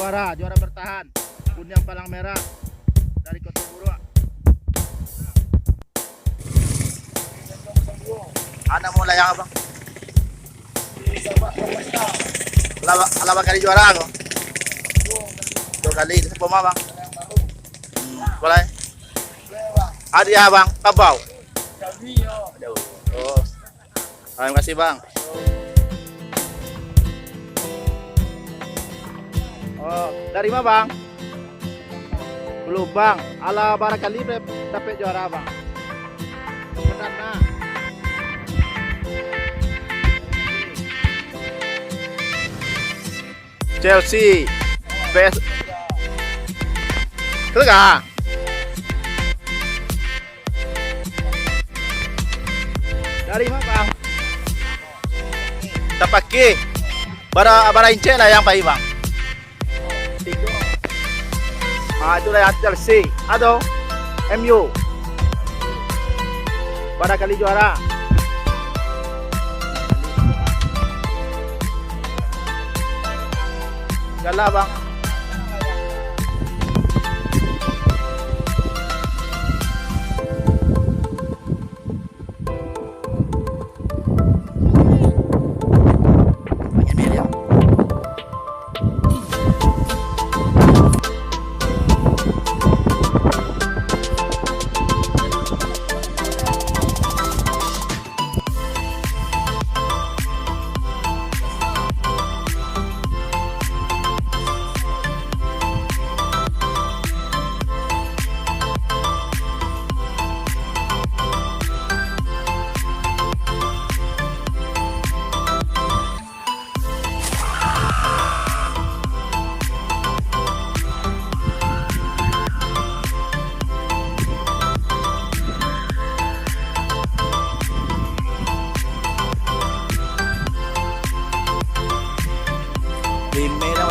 juara bertahan. Kuning palang merah dari Kota Buru. Anak mau layang abang. Alawa kali juara ako. 2 kali sa puma bang. Boleh. Ada ya bang, kabau. Oh. Terima kasih bang. Oh, dari mana bang? Belum bang. Ala barangkali dapat juara bang. Benar nah. Chelsea PS Keluar dari mana bang? Dapat ke bara incen lah yang pakai bang. Itulah yang Chelsea atau MU pada kali juara. Galah bang.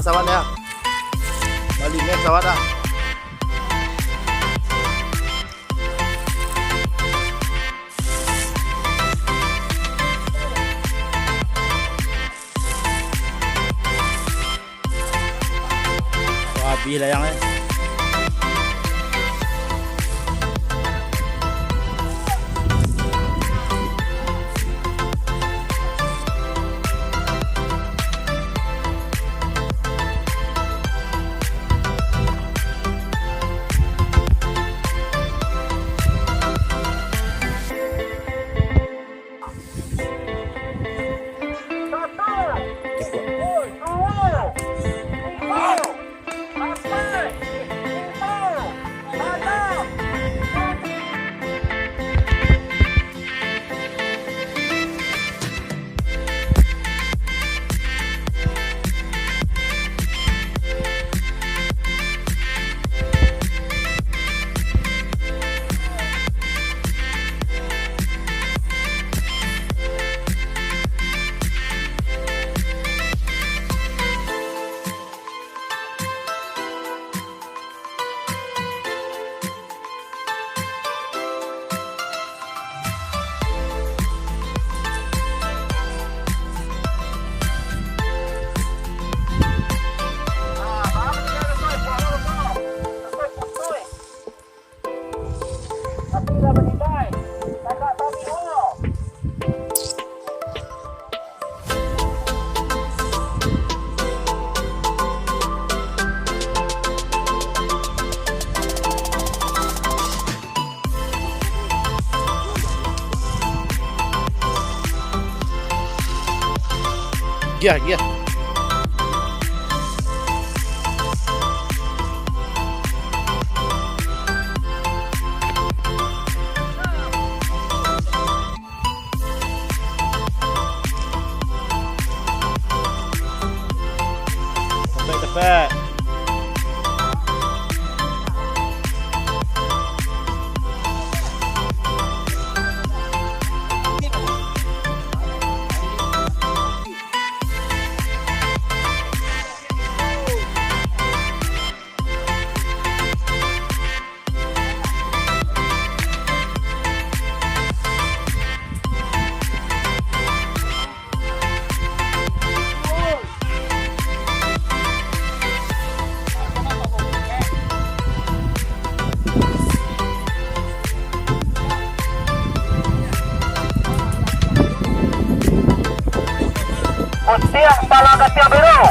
Pesawat ya, baliknya pesawat dah. Wah, habis layang eh. Gia. Tepat. Untiang Talaga Tiang Biru.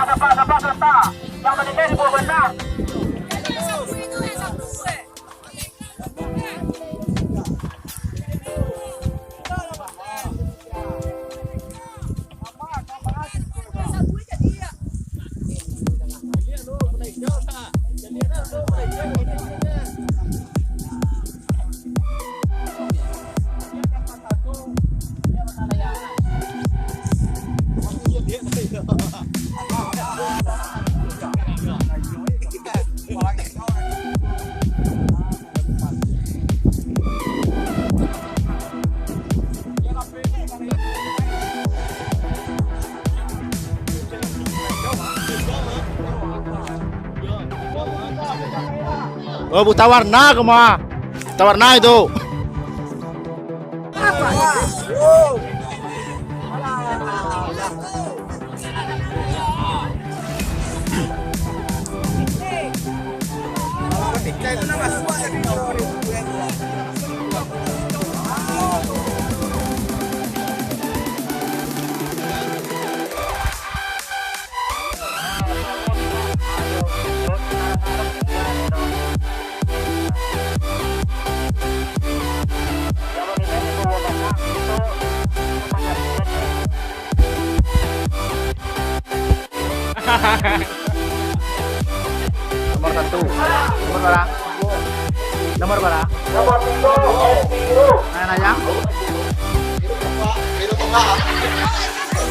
Ada kata yang menjadi benar. Oh, buta warna kemana? Buta warna itu. Nomor 1. Nomor berapa? Nomor berapa? Nomor 3 biru. Layang. Biru tengah.